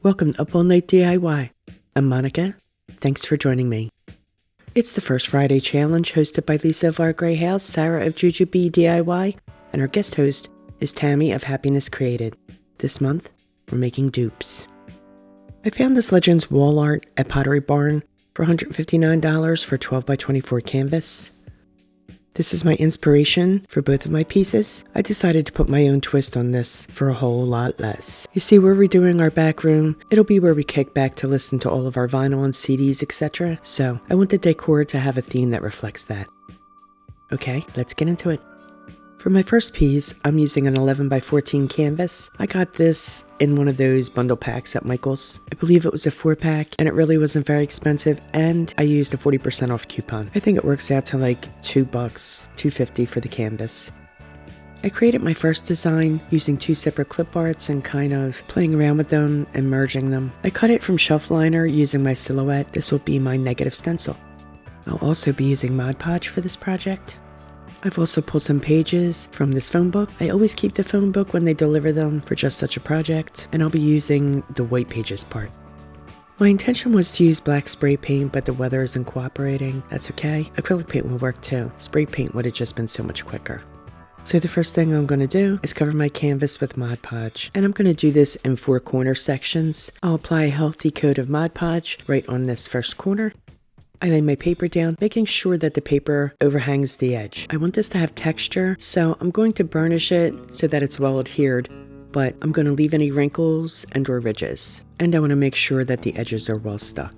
Welcome to Up All Night DIY. I'm Monica. Thanks for joining me. It's the First Friday Challenge hosted by Lisa of Our Grey House, Sarah of Jujubee DIY, and our guest host is Tammy of Happiness Created. This month, we're making dupes. I found this Legends wall art at Pottery Barn for $159 for 12 by 24 canvas. This is my inspiration for both of my pieces. I decided to put my own twist on this for a whole lot less. You see, we're redoing our back room. It'll be where we kick back to listen to all of our vinyl and CDs, etc. So I want the decor to have a theme that reflects that. Okay, let's get into it. For my first piece, I'm using an 11 by 14 canvas. I got this in one of those bundle packs at Michael's. I believe it was a 4-pack, and it really wasn't very expensive, and I used a 40% off coupon. I think it works out to like $2, $2.50 for the canvas. I created my first design using 2 separate clip arts and kind of playing around with them and merging them. I cut it from shelf liner using my silhouette. This will be my negative stencil. I'll also be using Mod Podge for this project. I've also pulled some pages from this phone book. I always keep the phone book when they deliver them for just such a project, and I'll be using the white pages part. My intention was to use black spray paint, but the weather isn't cooperating. That's okay. Acrylic paint will work too. Spray paint would have just been so much quicker. So the first thing I'm going to do is cover my canvas with Mod Podge, and I'm going to do this in 4 corner sections. I'll apply a healthy coat of Mod Podge right on this first corner. I lay my paper down, making sure that the paper overhangs the edge. I want this to have texture, so I'm going to burnish it so that it's well adhered, but I'm going to leave any wrinkles and or ridges. And I want to make sure that the edges are well stuck.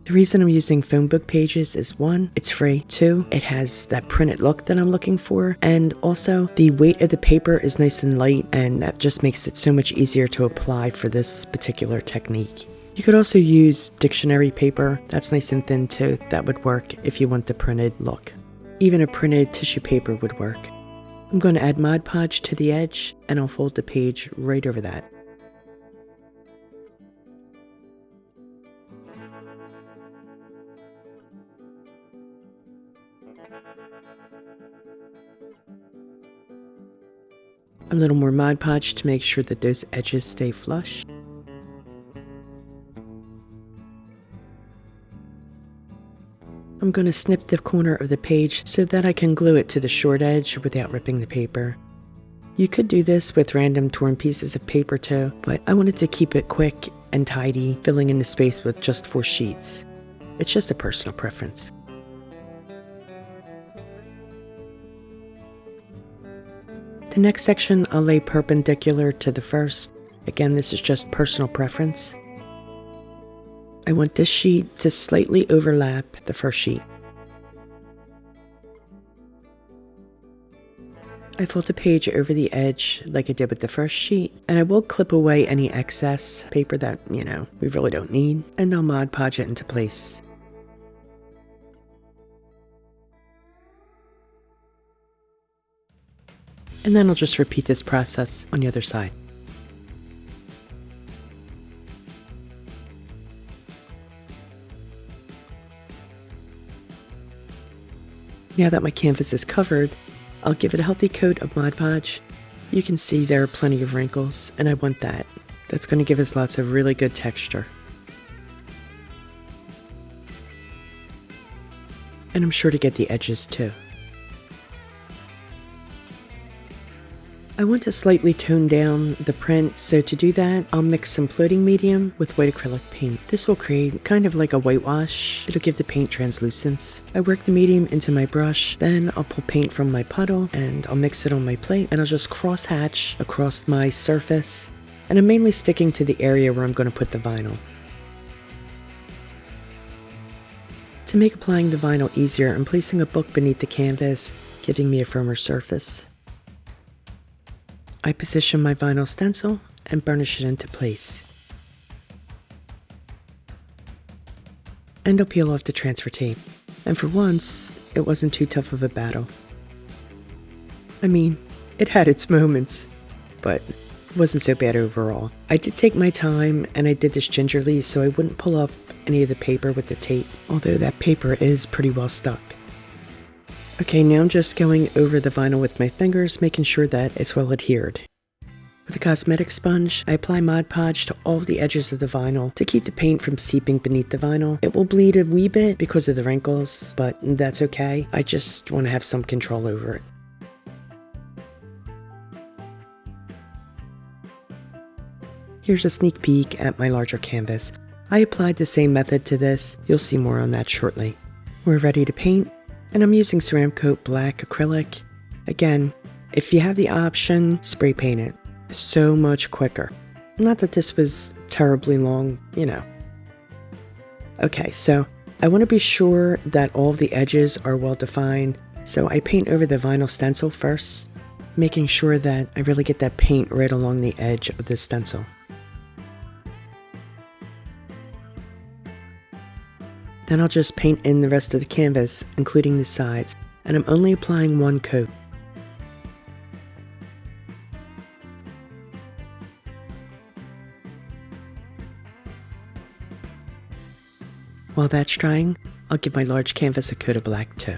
The reason I'm using phone book pages is 1, it's free, 2, it has that printed look that I'm looking for, and also the weight of the paper is nice and light, and that just makes it so much easier to apply for this particular technique. You could also use dictionary paper, that's nice and thin too, that would work if you want the printed look. Even a printed tissue paper would work. I'm going to add Mod Podge to the edge, and I'll fold the page right over that. A little more Mod Podge to make sure that those edges stay flush. I'm going to snip the corner of the page so that I can glue it to the short edge without ripping the paper. You could do this with random torn pieces of paper too, but I wanted to keep it quick and tidy, filling in the space with just 4 sheets. It's just a personal preference. The next section I'll lay perpendicular to the first. Again, this is just personal preference. I want this sheet to slightly overlap the first sheet. I fold the page over the edge like I did with the first sheet, and I will clip away any excess paper that, we really don't need, and I'll Mod Podge it into place. And then I'll just repeat this process on the other side. Now that my canvas is covered, I'll give it a healthy coat of Mod Podge. You can see there are plenty of wrinkles, and I want that. That's going to give us lots of really good texture. And I'm sure to get the edges too. I want to slightly tone down the print, so to do that, I'll mix some floating medium with white acrylic paint. This will create kind of like a whitewash. It'll give the paint translucence. I work the medium into my brush, then I'll pull paint from my puddle and I'll mix it on my plate, and I'll just cross hatch across my surface, and I'm mainly sticking to the area where I'm going to put the vinyl. To make applying the vinyl easier, I'm placing a book beneath the canvas, giving me a firmer surface. I position my vinyl stencil and burnish it into place. And I'll peel off the transfer tape. And for once, it wasn't too tough of a battle. I mean, it had its moments, but it wasn't so bad overall. I did take my time, and I did this gingerly so I wouldn't pull up any of the paper with the tape, although that paper is pretty well stuck. Okay, now I'm just going over the vinyl with my fingers, making sure that it's well adhered. With a cosmetic sponge, I apply Mod Podge to all the edges of the vinyl to keep the paint from seeping beneath the vinyl. It will bleed a wee bit because of the wrinkles, but that's okay. I just want to have some control over it. Here's a sneak peek at my larger canvas. I applied the same method to this. You'll see more on that shortly. We're ready to paint, and I'm using Ceramcoat Black Acrylic. Again, if you have the option, spray paint it. So much quicker. Not that this was terribly long, you know. Okay, so I want to be sure that all of the edges are well defined, so I paint over the vinyl stencil first, making sure that I really get that paint right along the edge of the stencil. Then I'll just paint in the rest of the canvas, including the sides, and I'm only applying one coat. While that's drying, I'll give my large canvas a coat of black too.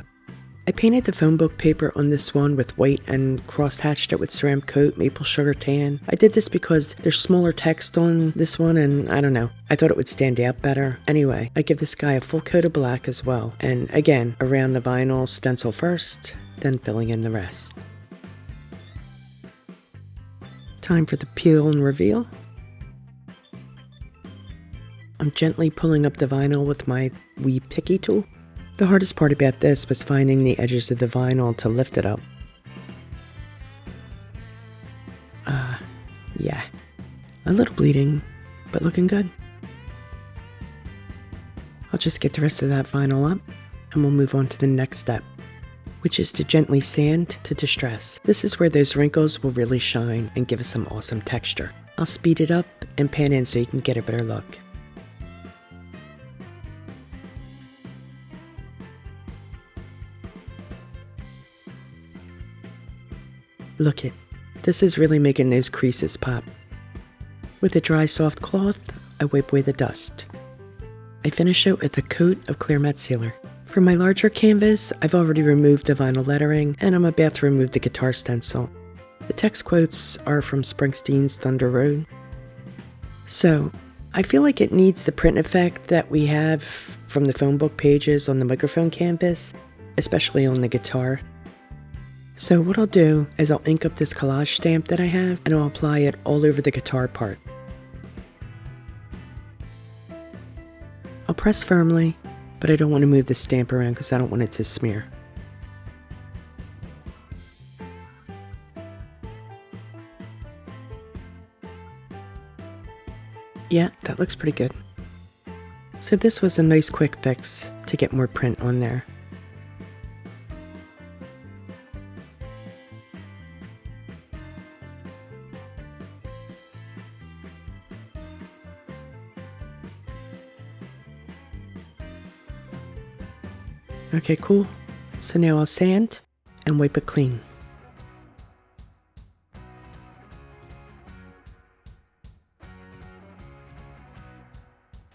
I painted the phone book paper on this one with white and cross-hatched it with Ceramcoat Maple Sugar Tan. I did this because there's smaller text on this one and I don't know, I thought it would stand out better. Anyway, I give this guy a full coat of black as well. And again, around the vinyl stencil first, then filling in the rest. Time for the peel and reveal. I'm gently pulling up the vinyl with my wee picky tool. The hardest part about this was finding the edges of the vinyl to lift it up. Yeah. A little bleeding, but looking good. I'll just get the rest of that vinyl up, and we'll move on to the next step, which is to gently sand to distress. This is where those wrinkles will really shine and give us some awesome texture. I'll speed it up and pan in so you can get a better look. Look it, this is really making those creases pop. With a dry soft cloth, I wipe away the dust. I finish it with a coat of clear matte sealer. For my larger canvas, I've already removed the vinyl lettering and I'm about to remove the guitar stencil. The text quotes are from Springsteen's Thunder Road. So, I feel like it needs the print effect that we have from the phone book pages on the microphone canvas, especially on the guitar. So what I'll do is I'll ink up this collage stamp that I have and I'll apply it all over the guitar part. I'll press firmly, but I don't want to move the stamp around because I don't want it to smear. Yeah, that looks pretty good. So this was a nice quick fix to get more print on there. Okay, cool. So now I'll sand and wipe it clean.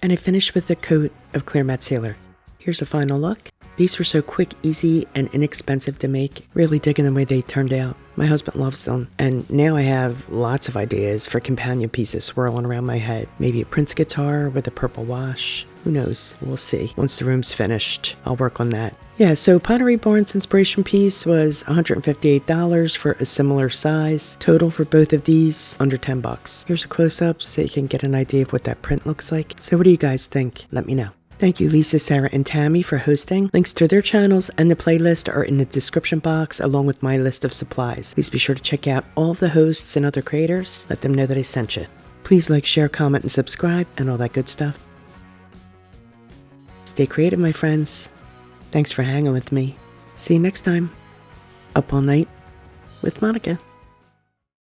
And I finish with a coat of clear matte sealer. Here's a final look. These were so quick, easy, and inexpensive to make. Really digging the way they turned out. My husband loves them. And now I have lots of ideas for companion pieces swirling around my head. Maybe a Prince guitar with a purple wash. Who knows? We'll see. Once the room's finished, I'll work on that. Yeah, so Pottery Barn's inspiration piece was $158 for a similar size. Total for both of these, under 10 bucks. Here's a close-up so you can get an idea of what that print looks like. So what do you guys think? Let me know. Thank you Lisa, Sarah, and Tammy for hosting. Links to their channels and the playlist are in the description box along with my list of supplies. Please be sure to check out all of the hosts and other creators. Let them know that I sent you. Please like, share, comment, and subscribe, and all that good stuff. Stay creative, my friends. Thanks for hanging with me. See you next time. Up all night with Monica.